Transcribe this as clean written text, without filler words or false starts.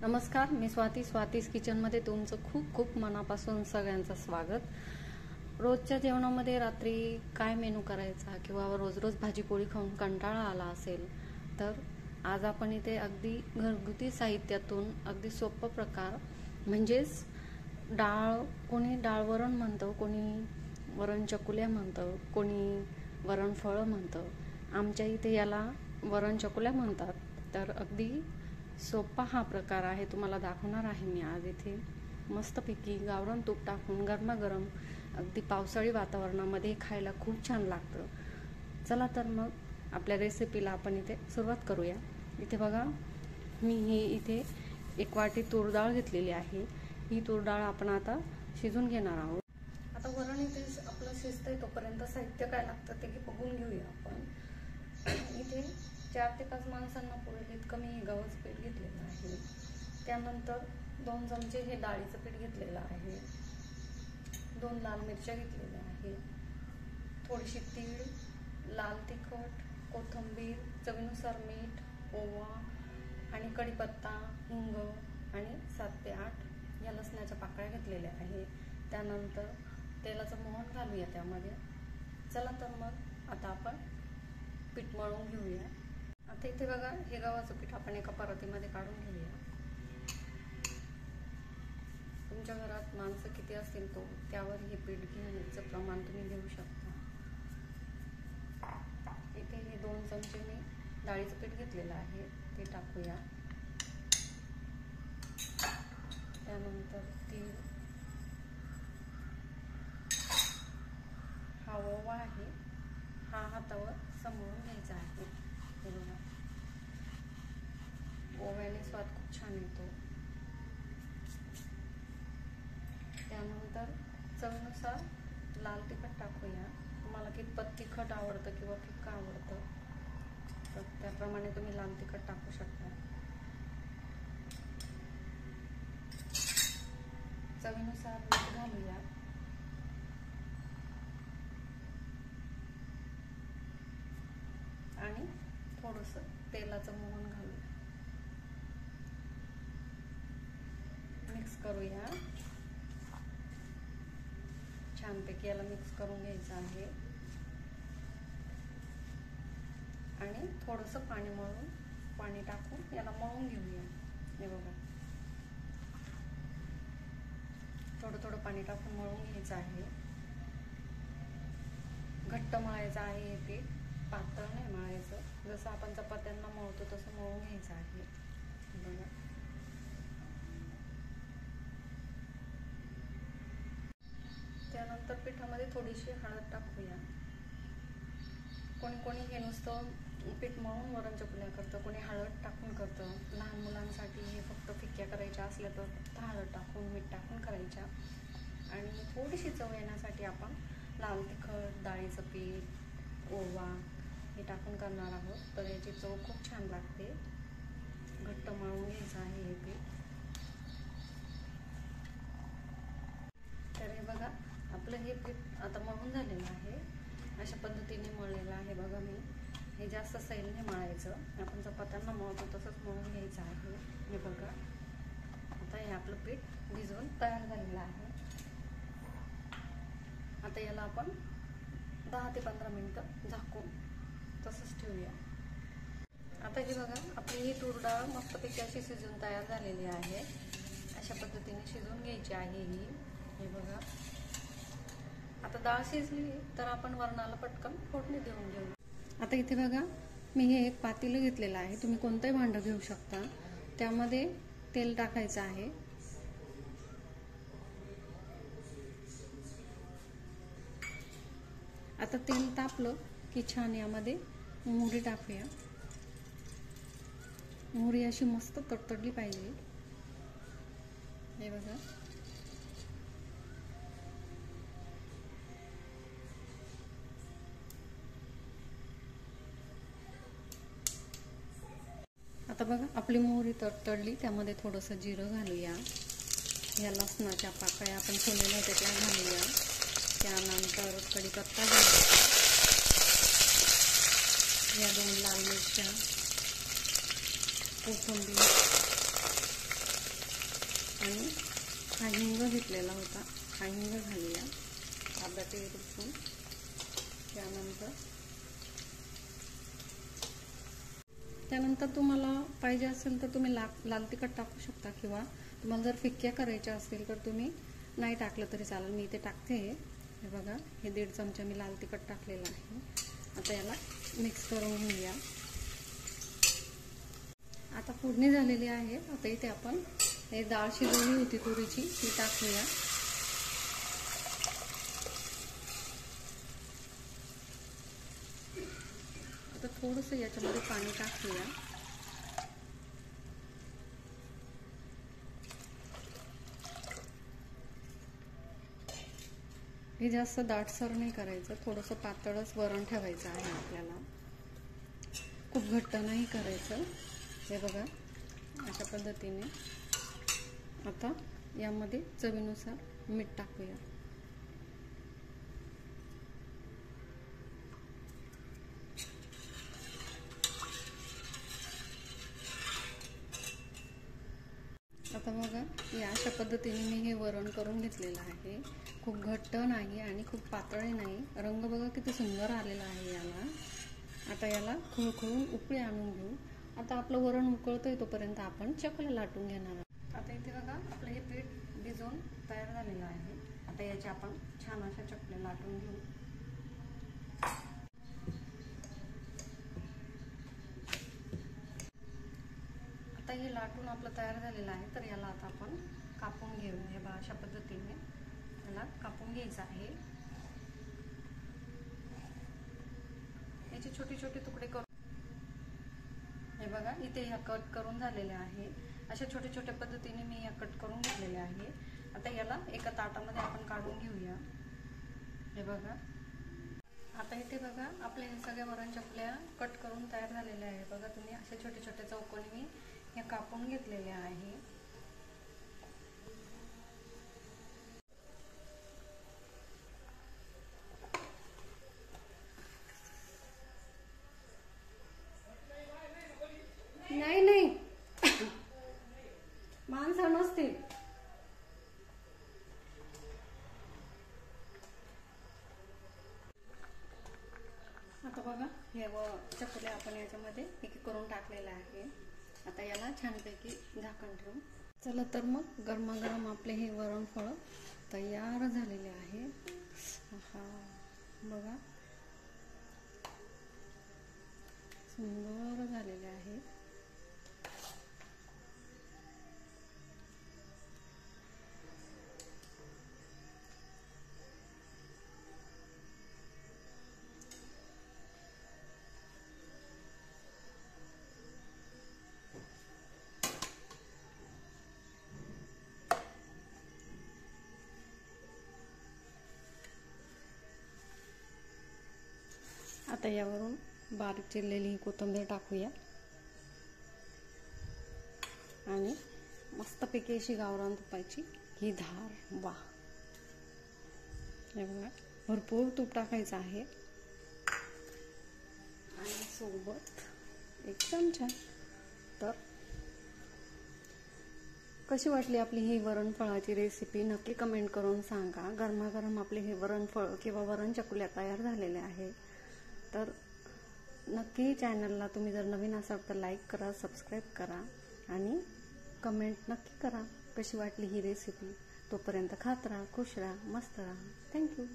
नमस्कार, मी स्वातीज किचनमध्ये तुमचं खूप खूप मनापासून सगळ्यांचं स्वागत। रोजच्या जेवणामध्ये रात्री काय मेनू करायचा किंवा रोज रोज भाजीपोळी खाऊन कंटाळा आला असेल तर आज आपण इथे अगदी घरगुती साहित्यातून अगदी सोपा प्रकार म्हणजेच डाळ, कोणी डाळ वरण म्हणतं, कोणी वरण चकुल्या म्हणतं, कोणी वरण फळं म्हणतं। आमच्या इथे याला वरण चकुल्या म्हणतात। तर अगदी सोपा हा प्रकार आहे, तुम्हाला दाखवणार आहे मी आज इथे। मस्तपैकी गावरान तूप टाकून गरमागरम अगदी पावसाळी वातावरणामध्ये खायला खूप छान लागतं। चला तर मग आपल्या रेसिपीला आपण इथे सुरुवात करूया। इथे बघा, मी ही इथे 1 वाटी तूर डाळ घेतलेली आहे। ही तूर डाळ आपण आता शिजून घेणार आहोत। आता वरण इथे आपलं शिजतंय तोपर्यंत साहित्य काय लागतं ते बघून घेऊया आपण। इथे 4 ते 5 माणसांना पुरेल इतकं मी गव्हाचं पीठ घेतलेलं आहे। त्यानंतर 2 चमचे हे डाळीचं पीठ घेतलेलं आहे। 2 लाल मिरच्या घेतलेल्या आहे। थोडीशी तीळ, लाल तिखट, कोथिंबीर, चवीनुसार मीठ, ओवा आणि कढीपत्ता, हिंग आणि 7 ते 8 या लसणाच्या पाकळ्या घेतलेल्या आहे। त्यानंतर तेलाचं मोहन घालूया त्यामध्ये। चला तर मग आता आपण पीठ मळून घेऊया। आता इथे बघा, हे गव्हाचं पीठ आपण एका परातीमध्ये काढून घेऊया। तुमच्या घरात माणसं किती असतील त्यावर हे पीठ घेण्याचं प्रमाण तुम्ही घेऊ शकता। इथे हे 2 चमचे मी डाळीचं पीठ घेतलेलं आहे ते टाकूया। त्यानंतर तीळ, हा ओवा आहे, हा हातावर समोरून घ्यायचा आहे। हे बघा, ओव्याने स्वाद खूप छान येतो। त्यानंतर चवीनुसार लाल तिखट टाकूया। तुम्हाला कितपत तिखट आवडतं किंवा फिक्का आवडतं तर त्याप्रमाणे तुम्ही लाल तिखट टाकू शकता। चवीनुसार मीठ घालूया आणि थोडंसं तेलाचं मोहन घालूया। मिक्स करूया छानपैकी, याला मिक्स करून घ्यायचं आहे आणि थोडंसं पाणी टाकून याला मळून घेऊया। हे बघा, थोडं पाणी टाकून मळून घ्यायचं आहे। घट्ट मळायचं आहे हे पीठ, पातळ नाही मळायचं। जसं आपण चपात्यांना मळतो तसं मळून घ्यायचं आहे। बघा, त्यानंतर पिठामध्ये थोडीशी हळद टाकूया। कोणी हे नुसतं पीठ मळून वरण चकुल्या करतं, कोणी हळद टाकून करतं। लहान मुलांसाठी हे फक्त फिक्क्या करायच्या असल्या तर फक्त हळद टाकून मीठ टाकून करायच्या। आणि थोडीशी चव येण्यासाठी आपण लाल तिखट, डाळीचं पीठ, ओवा हे टाकून करणार आहोत, तर याची चव खूप छान लागते। घट्ट मळून घ्यायचं आहे हे पीठ। तर हे बघा, आपलं हे पीठ आता मळून झालेलं आहे। अशा पद्धतीने मळलेलं आहे बघा मी। हे जास्त सैलने मळायचं, आपण चपात्यांना मळतो तसंच मळून घ्यायचं आहे। हे बघा, आता हे आपलं पीठ भिजवून तयार झालेलं आहे। आता याला आपण 10 ते 15 मिनिटं झाकून तसंच ठेवूया। आता हे बघा, आपली ही तूर डाळ मस्तपैकी अशी शिजून तयार झालेली आहे। अशा पद्धतीने शिजवून घ्यायची आहे ही। हे बघा, आता डाळ शिजली तर आपण वरणाला पटकन फोडणी देऊन घेऊ। आता इथे बघा, मी हे एक पातेलं घेतलेलं आहे, तुम्ही कोणतंही भांडं घेऊ शकता। त्यामध्ये तेल टाकायचं आहे। आता तेल तापलं की छान यामध्ये मोहरी टाकूया। मोहरी अशी मस्त तडतडली पाहिजे। हे बघा, आता बघा, आपली मोहरी तडतडली, त्यामध्ये थोडंसं जिरं घालूया। या लसणाच्या पाकळ्या आपण ठेवलेल्या होत्या त्या घालूया। त्यानंतर कढीपत्ता घालूया, या 2 लाल मिरच्या, कोथिंबीर, आणि हा हिंग घेतलेला होता, हा हिंग घालूया अर्धा टेबलस्पून. त्यानंतर तुम्हाला पाहिजे असेल तर तुम्ही लाल तिखट टाकू शकता, किंवा तुम्हाला जर फिक्क्या करायच्या असतील तर तुम्ही नाही टाकलं तरी चालेल. मी इथे टाकते. हे बघा, हे 1.5 चमचा मी लाल तिखट टाकलेलं आहे. आता याला मिक्स करून घेऊया. आता फोडणी झालेली आहे. आता इथे आपण हे डाळ शिजवली होती तुरीची, ती टाकूया. आता थोडंसं याच्यामध्ये पाणी टाकूया. हे जास्त दाटसर नाही करायचं, थोडंसं पातळच वरण ठेवायचं आहे आपल्याला, खूप घट्ट नाही करायचं. हे बघा, अशा पद्धतीने. आता यामध्ये चवीनुसार मीठ टाकूया. आता बघा, या अशा पद्धतीने मी हे वरण करून घेतलेलं आहे. खूप घट्ट नाही आणि खूप पातळही नाही. रंग बघा किती सुंदर आलेला आहे याला. आता याला खळखळून उकळी आणून घेऊ. आता आपलं वरण उकळतंय तोपर्यंत आपण चकल्या लाटून घेणार आहोत. आता इथे बघा, आपलं हे पीठ भिजवून तयार झालेलं आहे. आता याच्या आपण छान अशा चकल्या लाटून घेऊ. आता हे लाटून आपलं तयार झालेलं आहे. तर याला आता आपण कापून घेऊ. हे बघा, अशा पद्धतीने याला कापून घ्यायचं आहे. याचे छोटे छोटे तुकडे करून, हे बघा इथे ह्या कट करून झालेले आहे. अशा छोट्या छोट्या पद्धतीने मी या कट करून घेतलेले आहे. आता याला एका ताटामध्ये आपण काढून घेऊया. हे बघा, आता इथे बघा, आपल्या सगळ्या वरण चकल्या कट करून तयार झालेल्या आहे. बघा तुम्ही, अशा छोटे छोटे चौकोनी मी या कापून घेतलेल्या आहे. नाही नाही माणसं नसतील. आता बघा, हे चकल्या आपण याच्यामध्ये एक करून टाकलेलं आहे. आता याला छानपैकी झाकण ठेवू. चला तर मग गरमागरम आपले हे वरणफळ तयार झालेले आहे. हा बघा, सुंदर झालेले आहे. आता यावरून बारीक चिरलेली ही कोथिंबीर टाकूया आणि मस्तपैकी अशी गावरान तुपाची ही धार. वा, हे बघा, भरपूर तूप टाकायचं आहे आणि सोबत 1 चमचा. तर कशी वाटली आपली ही वरणफळाची रेसिपी नक्की कमेंट करून सांगा. गरमागरम आपले हे वरणफळ किंवा वरण चकुल्या तयार झालेले आहे. तर नक्की चॅनलला तुम्ही जर नवीन असाल तर लाईक करा, सबस्क्राईब करा आणि कमेंट नक्की करा कशी वाटली ही रेसिपी. तोपर्यंत खात राहा, खुश राहा, मस्त राहा. थँक्यू.